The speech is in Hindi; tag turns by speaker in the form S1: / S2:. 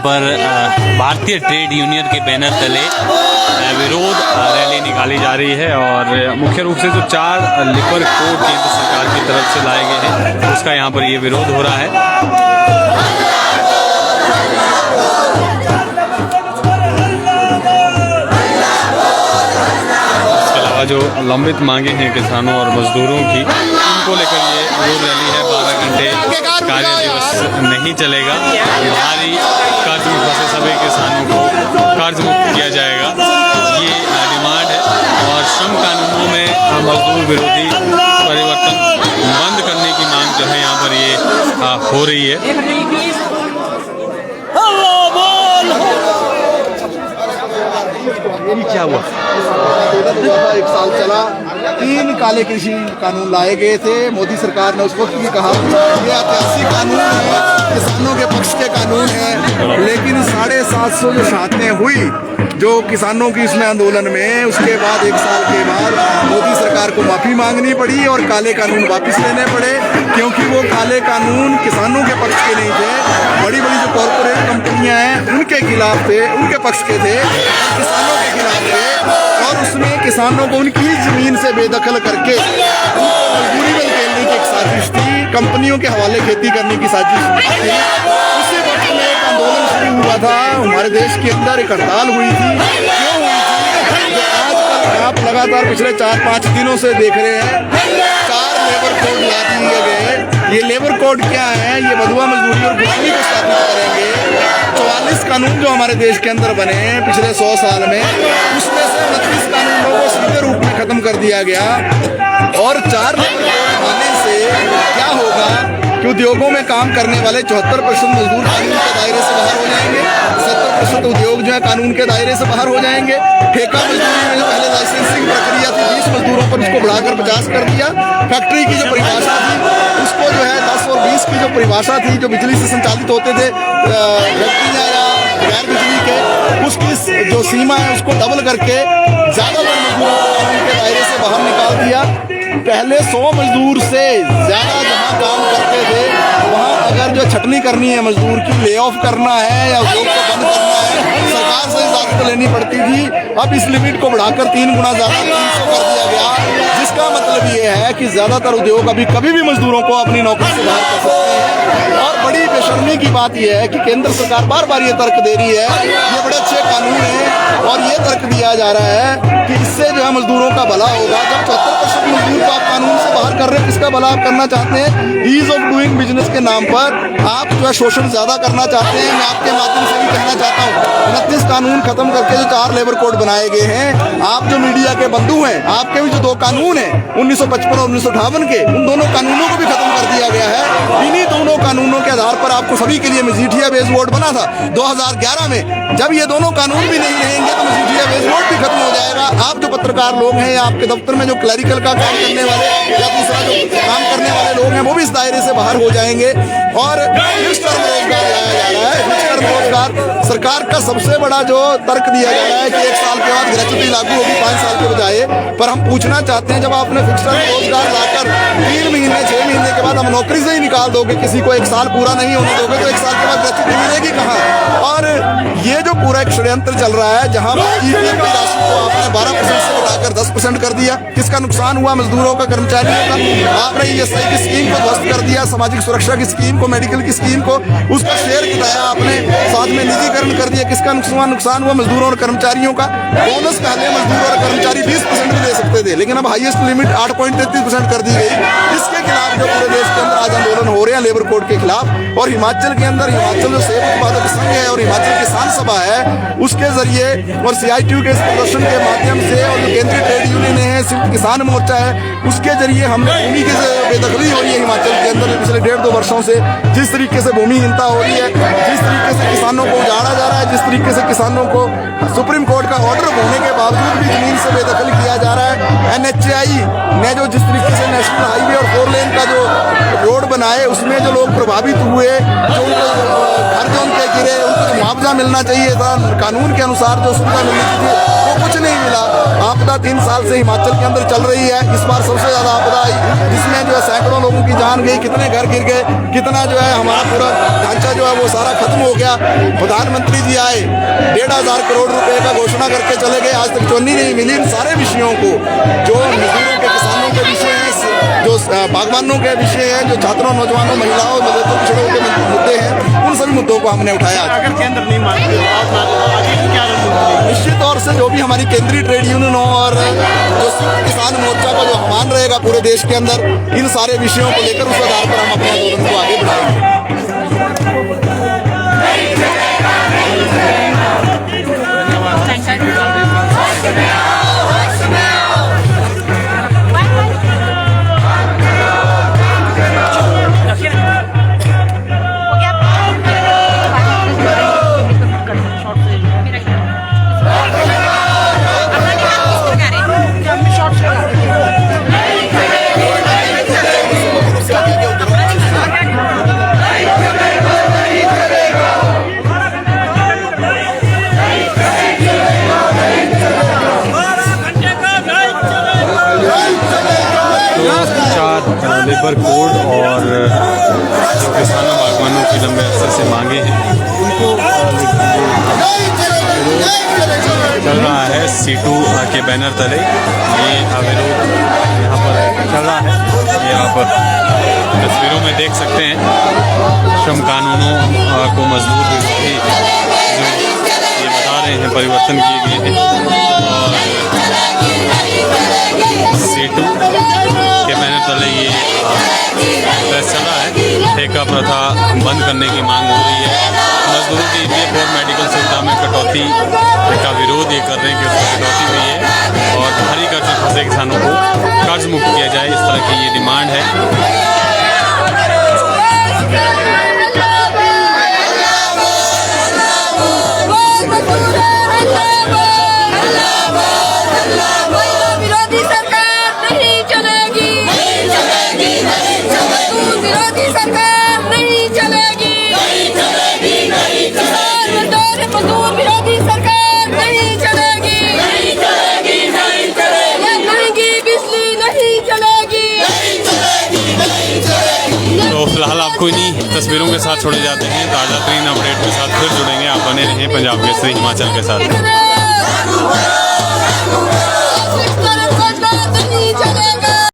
S1: पर भारतीय ट्रेड यूनियन के बैनर तले विरोध रैली निकाली जा रही है और मुख्य रूप से जो 4 लेबर कोड केंद्र सरकार की तरफ से लाए गए हैं उसका यहाँ पर ये विरोध हो रहा है। इसके अलावा जो लंबित मांगे हैं किसानों और मजदूरों की, उनको लेकर ये विरोध रैली है। 12 घंटे कार्य दिवस नहीं चलेगा। भारी कर्ज में फंसे सभी किसानों को कर्ज मुक्त किया जाएगा, ये डिमांड है। और श्रम कानूनों में मजदूर विरोधी परिवर्तन बंद करने की मांग जो है यहाँ पर ये हो रही है।
S2: क्या हुआ? एक साल चला, 3 काले कृषि कानून लाए गए थे। मोदी सरकार ने उस वक्त भी कहा ये ऐतिहासिक कानून है, किसानों के पक्ष के कानून है, लेकिन 750 जो शहादतें हुई जो किसानों की इसमें आंदोलन में, उसके बाद 1 साल के बाद मोदी सरकार को माफी मांगनी पड़ी और काले कानून वापस लेने पड़े, क्योंकि वो काले कानून किसानों के पक्ष के नहीं थे। बड़ी बड़ी जो कॉर्पोरेट कंपनियां हैं उनके खिलाफ थे, उनके पक्ष के थे, किसानों के खिलाफ थे। और उसमें किसानों को उनकी जमीन से बेदखल करके मजदूरी में खेलने की एक साजिश थी, कंपनियों के हवाले खेती करने की साजिश थी। उसी वक्त में एक आंदोलन शुरू हुआ था, हमारे देश के अंदर एक हड़ताल हुई थी। क्यों हुई थी? आजकल आप लगातार पिछले 4-5 दिनों से देख रहे हैं 4 लेबर कोड ला दिए गए। ये लेबर कोड क्या है? ये बंधुआ मजदूरी और गुलामी को स्थापित करेंगे। 44 कानून जो हमारे देश के अंदर बने हैं पिछले 100 साल में, उसमें से 29 कानूनों को सीधे रूप में खत्म कर दिया गया। और 4 लेबर कोड आने से क्या होगा कि उद्योगों में काम करने वाले 74% मजदूर कानून के दायरे से बाहर हो जाएंगे, 70% उद्योग जो है कानून के दायरे से बाहर हो जाएंगे। ठेका मजदूरी में जो पहले लाइसेंसिंग प्रक्रिया थी 20 मजदूरों पर, उसको बढ़ाकर 50 कर दिया। फैक्ट्री की जो परिभाषा थी उसको जो है 10 और 20 की जो परिभाषा थी, जो बिजली से संचालित होते थे फैक्ट्रियाँ या गैर बिजली के, उसकी जो सीमा है उसको डबल करके ज्यादातर मजदूरों को कानून के दायरे से बाहर निकाल दिया। पहले 100 मजदूर से ज्यादा जहाँ काम करते थे वहाँ अगर जो छटनी करनी है मजदूर की, ले ऑफ करना है या उद्योग को बंद करना है, सरकार से इजाजत लेनी पड़ती थी। अब इस लिमिट को बढ़ाकर 3 गुना ज्यादा 300 कर दिया गया, जिसका मतलब ये है कि ज्यादातर उद्योग अभी कभी भी मजदूरों को अपनी नौकरी से बाहर कर सकते हैं। और बड़ी बेशर्मी की बात यह है कि केंद्र सरकार बार बार ये तर्क दे रही है ये बड़े अच्छे कानून हैं, और ये तर्क दिया जा रहा है कि इससे जो है मजदूरों का भला होगा। जब 74% मजदूर को आप कानून से बाहर कर रहे हैं, किसका भला आप करना चाहते हैं? ईज ऑफ डूइंग बिजनेस के नाम पर आप जो है शोषण ज्यादा करना चाहते हैं। मैं आपके माध्यम से भी कहना चाहता हूँ 29 कानून खत्म करके जो 4 लेबर कोड बनाए गए हैं, आप जो मीडिया के बंधु हैं, आपके भी जो 2 कानून हैं 1955 और 1958 के, उन दोनों कानूनों को भी खत्म कर दिया गया है। इन्हीं दोनों कानूनों के आधार पर आपको सभी के लिए मजीठिया बेस वोट बना था 2011 में। जब ये दोनों कानून भी नहीं रहेंगे तो मजीठिया बेस वोट भी खत्म हो जाएगा। आप जो पत्रकार लोग हैं या आपके दफ्तर में जो क्लरिकल का काम करने वाले या दूसरा जो काम करने वाले लोग हैं, वो भी इस दायरे से बाहर हो जाएंगे। और फिक्स्ड टर्म रोजगार लाया जा रहा है। फिक्स्ड टर्म रोजगार सरकार का सबसे बड़ा जो तर्क दिया जा रहा है कि 1 साल के बाद ग्रेच्युटी लागू होगी 5 साल के बजाय। पर हम पूछना चाहते हैं, जब आपने फिक्स्ड टर्म रोजगार लाकर 3 महीने 6 महीने के बाद हम नौकरी से ही निकाल दोगे, किसी को 1 साल पूरा नहीं होने दोगे, तो 1 साल के बाद ग्रेच्युटी मिलेगी कहाँ? और ये जो पूरा एक षड्यंत्र चल रहा है, जहाँ ईपीएफ की राशि को आपने 12% से बढ़ाकर 10% कर दिया, किसका नुकसान हुआ? मजदूरों का, कर्मचारियों का। आपने ईएसआई की स्कीम को ध्वस्त कर दिया, सामाजिक सुरक्षा की स्कीम को, मेडिकल की स्कीम को, उसका शेयर घटाया आपने, साथ में निजीकरण कर दिया। किसका नुकसान हुआ? मजदूरों और कर्मचारियों का। बोनस पहले मजदूर और कर्मचारी 20% भी दे सकते थे, लेकिन अब हाईएस्ट लिमिट 8.33% कर दी गई। इसके खिलाफ जो पूरे देश के अंदर आज आंदोलन हो रहे हैं लेबर कोड के खिलाफ, और हिमाचल के अंदर हिमाचल जो सेब उत्पादक संघ है और हिमाचल किसान सभा है, उसके जरिए और CITU के इस प्रदर्शन के माध्यम से, और जो केंद्रीय ट्रेड यूनियन है, सिर्फ किसान मोर्चा है, उसके जरिए हमने भूमि की बेदखली हो रही है हिमाचल के अंदर पिछले 1.5-2 वर्षों से। जिस तरीके से भूमिहीनता हो रही है, जिस तरीके से किसानों को उजाड़ा जा रहा है, जिस तरीके से किसानों को सुप्रीम कोर्ट का ऑर्डर होने के बावजूद भी जमीन से बेदखल किया जा रहा है। NHAI ने जो जिस तरीके से नेशनल हाईवे और 4 लेन का जो रोड बनाए, उसमें जो लोग प्रभावित हुए, जो उनको घर जो उनके गिरे, उनको मुआवजा मिलना चाहिए था कानून के अनुसार, जो सुविधा मिलनी थी, वो कुछ नहीं मिला। आपदा 3 साल से हिमाचल के अंदर चल रही है। इस बार सबसे ज्यादा आपदा आई, जिसमें जो है सैकड़ों लोगों की जान दुकान गई, कितने घर गिर गए, कितना जो है हमारा पूरा ढांचा जो है वो सारा खत्म हो गया। प्रधानमंत्री जी आए, 1,500 करोड़ रुपए का घोषणा करके चले गए, आज तक चुन्नी नहीं मिली। इन सारे विषयों को, जो मजदूरों के, किसानों के विषय हैं, जो बागवानों के विषय हैं, जो छात्रों, नौजवानों, महिलाओं, दलितों, पिछड़ों के मुद्दे हैं, उन सभी मुद्दों को हमने उठाया।
S3: अगर केंद्र नहीं मानते तो आगे की क्या रणनीति?
S2: निश्चित तौर से जो भी हमारी केंद्रीय ट्रेड यूनियन हो और जो संयुक्त किसान मोर्चा का जो आह्वान रहेगा पूरे देश के अंदर, इन सारे विषयों को लेकर उस आधार पर हम अपने आंदोलन को आगे बढ़ाएंगे।
S1: लेबर कोड और जो किसानों बागवानों की लंबे अरसे से मांगे हैं उनको चल रहा है C2 के बैनर तले। ये विरोध यहाँ पर चल रहा है, ये आप तस्वीरों में देख सकते हैं। श्रम कानूनों को मजदूर विरोधी जो ये बता रहे हैं परिवर्तन किए गए हैं और C2 के बैनर तले ये बहस चल रहा है। ठेका प्रथा बंद करने की मांग हो रही है। मजदूरों की पीएफ और मेडिकल सुविधा में कटौती का विरोध ये कर रहे हैं कि उसमें कटौती हुई है और भारी कर्ज में फंसे किसानों को कर्ज मुक्त किया जाए, इस तरह की ये डिमांड है।
S4: विरोधी सरकार नहीं चलेगी, विरोधी सरकार नहीं चलेगी, मजदूर विरोधी सरकार नहीं चलेगी, महंगी बिजली नहीं चलेगी।
S1: तो फिलहाल आपको इन्हीं तस्वीरों के साथ छोड़े जाते हैं। ताज़ा तरीन अपडेट के साथ फिर जुड़ेंगे। आप बने रहें पंजाब केसरी हिमाचल के साथ।